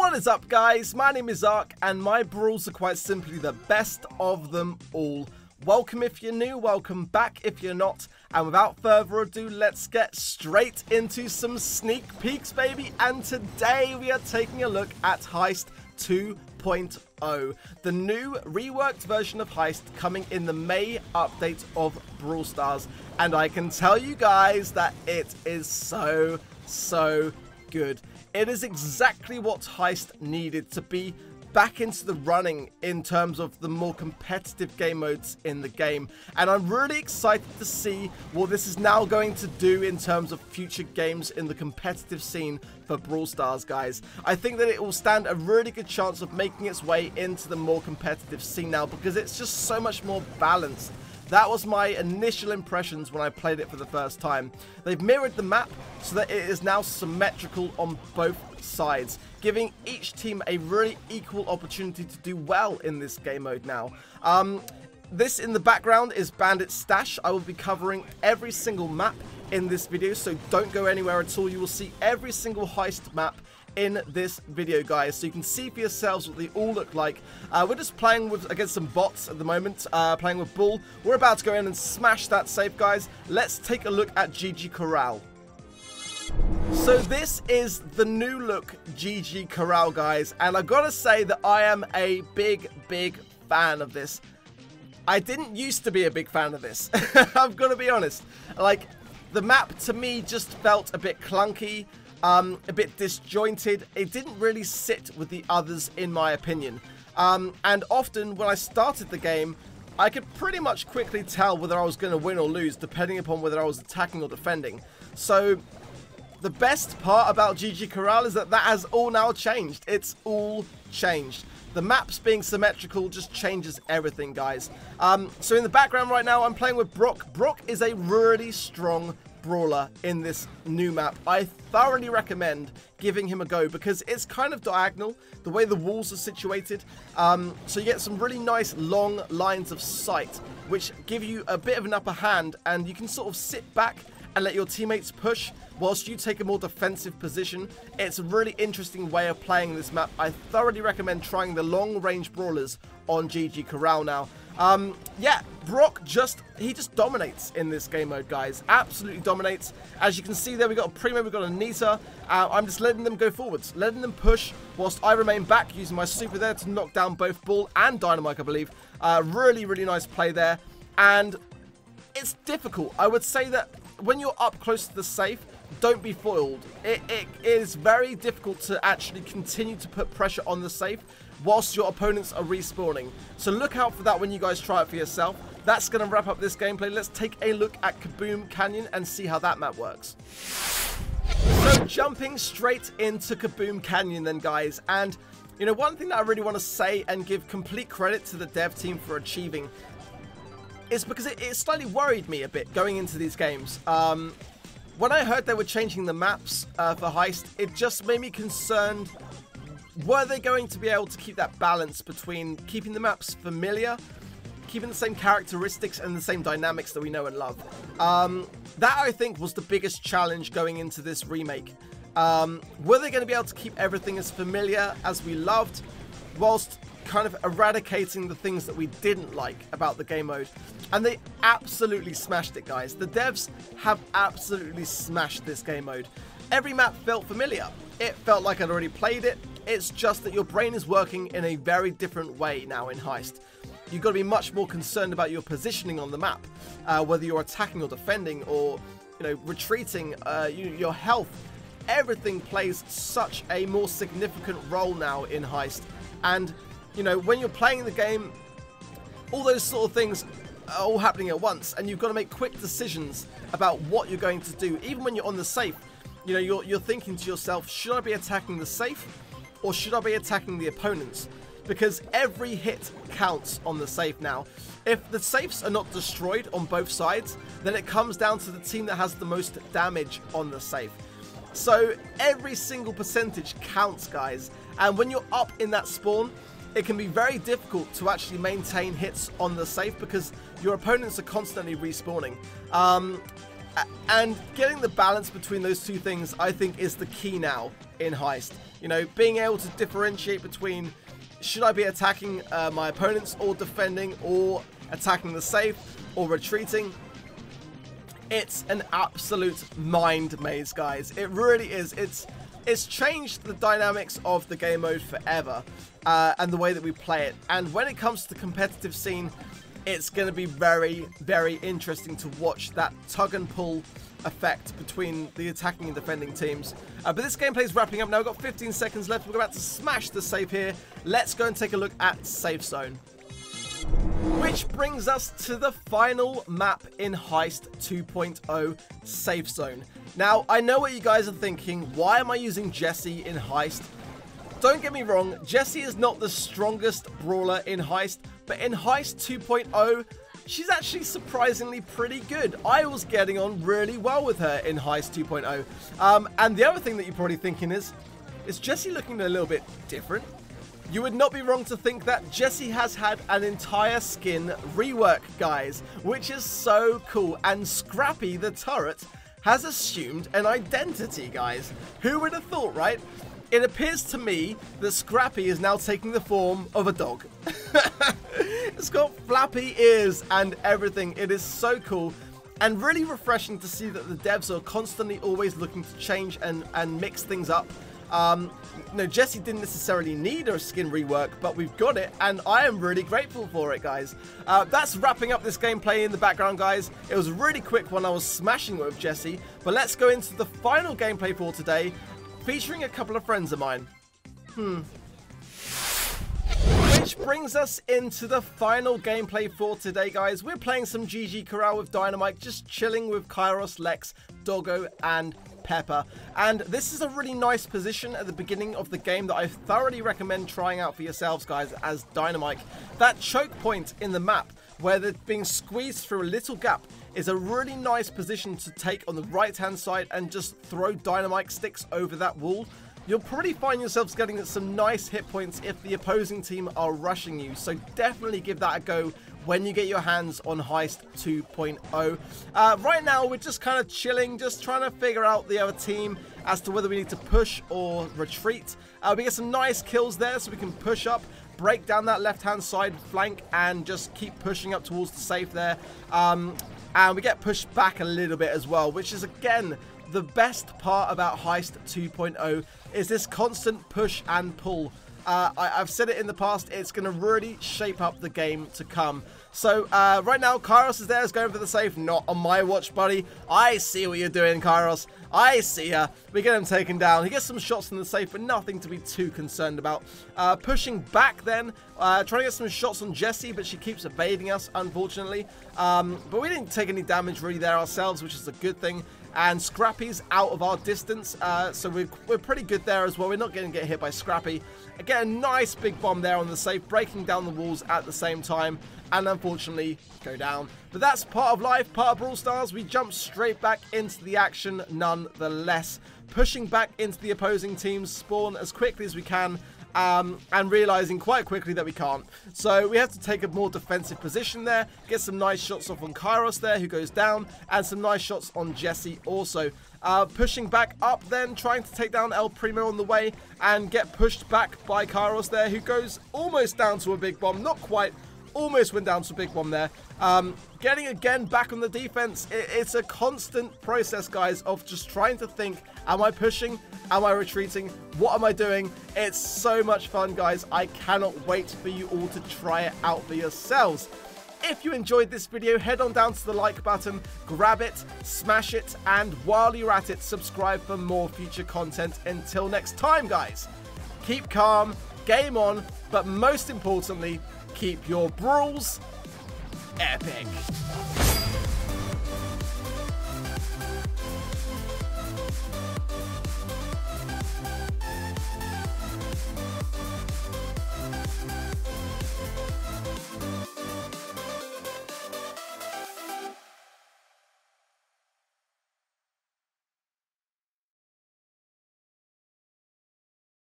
What is up, guys? My name is Ark, and my brawls are quite simply the best of them all. Welcome if you're new, welcome back if you're not, and without further ado, let's get straight into some sneak peeks, baby. And today we are taking a look at Heist 2.0, the new reworked version of Heist coming in the May update of Brawl Stars. And I can tell you guys that it is so good. It is exactly what Heist needed to be back into the running in terms of the more competitive game modes in the game. And I'm really excited to see what this is now going to do in terms of future games in the competitive scene for Brawl Stars, guys. I think that it will stand a really good chance of making its way into the more competitive scene now, because it's just so much more balanced. That was my initial impressions when I played it for the first time. They've mirrored the map so that it is now symmetrical on both sides, giving each team a really equal opportunity to do well in this game mode now. This in the background is Bandit's Stash. I will be covering every single map in this video, so don't go anywhere at all. You will see every single Heist map in this video, guys, so you can see for yourselves what they all look like. We're just playing against some bots at the moment, playing with Bull. We're about to go in and smash that safe, guys. Let's take a look at GG Corral. So this is the new look GG Corral, guys, and I've got to say that I am a big fan of this. I didn't used to be a big fan of this. I've got to be honest. Like, the map to me just felt a bit clunky, a bit disjointed. It didn't really sit with the others, in my opinion. And often when I started the game, I could pretty much quickly tell whether I was going to win or lose, depending upon whether I was attacking or defending. So the best part about GG Corral is that has all now changed. It's all changed. The maps being symmetrical just changes everything, guys. So in the background right now, I'm playing with Brock. Brock is a really strong brawler in this new map. I thoroughly recommend giving him a go because it's kind of diagonal, the way the walls are situated. So you get some really nice long lines of sight, which give you a bit of an upper hand, and you can sort of sit back and let your teammates push whilst you take a more defensive position. It's a really interesting way of playing this map. I thoroughly recommend trying the long range brawlers on GG Corral now. Yeah, Brock he just dominates in this game mode, guys. Absolutely dominates. As you can see there, we got a Primo, we got a Nita. I'm just letting them go forwards, letting them push whilst I remain back, using my super there to knock down both Bull and Dynamite, I believe. Really nice play there. And it's difficult. I would say that when you're up close to the safe, don't be foiled. It is very difficult to actually continue to put pressure on the safe whilst your opponents are respawning. So look out for that when you guys try it for yourself. That's going to wrap up this gameplay. Let's take a look at Kaboom Canyon and see how that map works. So jumping straight into Kaboom Canyon then, guys. And, you know, one thing that I really want to say and give complete credit to the dev team for achieving is because it slightly worried me a bit going into these games. When I heard they were changing the maps for Heist, it just made me concerned. Were they going to be able to keep that balance between keeping the maps familiar, keeping the same characteristics and the same dynamics that we know and love? That, I think, was the biggest challenge going into this remake. Were they going to be able to keep everything as familiar as we loved, whilst kind of eradicating the things that we didn't like about the game mode? And they absolutely smashed it, guys. The devs have absolutely smashed this game mode. Every map felt familiar. It felt like I'd already played it. It's just that your brain is working in a very different way now in Heist. You've got to be much more concerned about your positioning on the map, whether you're attacking or defending, or, you know, retreating, your health. Everything plays such a more significant role now in Heist. And, you know, when you're playing the game, all those sort of things are all happening at once, and you've got to make quick decisions about what you're going to do. Even when you're on the safe, you know, you're thinking to yourself, should I be attacking the safe or should I be attacking the opponents? Because every hit counts on the safe now. If the safes are not destroyed on both sides, then it comes down to the team that has the most damage on the safe. So every single percentage counts, guys. And when you're up in that spawn, it can be very difficult to actually maintain hits on the safe because your opponents are constantly respawning. And getting the balance between those two things, I think, is the key now in Heist. You know, being able to differentiate between, should I be attacking my opponents or defending, or attacking the safe or retreating? It's an absolute mind maze, guys. It really is. It's changed the dynamics of the game mode forever, and the way that we play it. And when it comes to the competitive scene, it's going to be very, very interesting to watch that tug and pull effect between the attacking and defending teams. But this gameplay is wrapping up now. We've got 15 seconds left. We're about to smash the safe here. Let's go and take a look at Safe Zone. Which brings us to the final map in Heist 2.0, Safe Zone. Now, I know what you guys are thinking. Why am I using Jessie in Heist? Don't get me wrong, Jessie is not the strongest brawler in Heist, but in Heist 2.0, she's actually surprisingly pretty good. I was getting on really well with her in Heist 2.0. And the other thing that you're probably thinking is Jessie looking a little bit different? You would not be wrong to think that Jessie has had an entire skin rework, guys, which is so cool. And Scrappy, the turret, has assumed an identity, guys. Who would have thought, right? It appears to me that Scrappy is now taking the form of a dog. It's got flappy ears and everything. It is so cool and really refreshing to see that the devs are constantly always looking to change and mix things up. No, Jessie didn't necessarily need her skin rework, but we've got it, and I am really grateful for it, guys. That's wrapping up this gameplay in the background, guys. It was a really quick one. I was smashing it with Jessie, but let's go into the final gameplay for today, featuring a couple of friends of mine. Which brings us into the final gameplay for today, guys. We're playing some GG Corral with Dynamite, just chilling with Kairos, Lex, Doggo, and Pepper. And this is a really nice position at the beginning of the game that I thoroughly recommend trying out for yourselves, guys, as Dynamite. That choke point in the map where they're being squeezed through a little gap is a really nice position to take on the right hand side and just throw dynamite sticks over that wall. You'll probably find yourselves getting some nice hit points if the opposing team are rushing you, so definitely give that a go when you get your hands on Heist 2.0. Right now, we're just kind of chilling, just trying to figure out the other team as to whether we need to push or retreat. We get some nice kills there, so we can push up, break down that left-hand side flank, and just keep pushing up towards the safe there. And we get pushed back a little bit as well, which is, again, the best part about Heist 2.0 is this constant push and pull. I've said it in the past, it's going to really shape up the game to come. So, right now, Kairos is there, is going for the safe. Not on my watch, buddy. I see what you're doing, Kairos. I see ya. We get him taken down. He gets some shots in the safe, but nothing to be too concerned about. Pushing back then, trying to get some shots on Jessie, but she keeps evading us, unfortunately. But we didn't take any damage really there ourselves, which is a good thing. And Scrappy's out of our distance, so we're pretty good there as well. We're not going to get hit by Scrappy. Again, a nice big bomb there on the safe, breaking down the walls at the same time, and unfortunately go down. But that's part of life, part of Brawl Stars. We jump straight back into the action nonetheless, pushing back into the opposing team's spawn as quickly as we can. And realizing quite quickly that we can't. So we have to take a more defensive position there, get some nice shots off on Kairos there, who goes down, and some nice shots on Jessie also. Pushing back up then, trying to take down El Primo on the way, and get pushed back by Kairos there, who goes almost down to a big bomb, not quite. Almost went down to a big one there. Getting again back on the defense. It's a constant process, guys, of just trying to think, am I pushing? Am I retreating? What am I doing? It's so much fun, guys. I cannot wait for you all to try it out for yourselves. If you enjoyed this video, head on down to the like button, grab it, smash it, and while you're at it, subscribe for more future content. Until next time, guys, keep calm, game on, but most importantly, keep your brawls epic.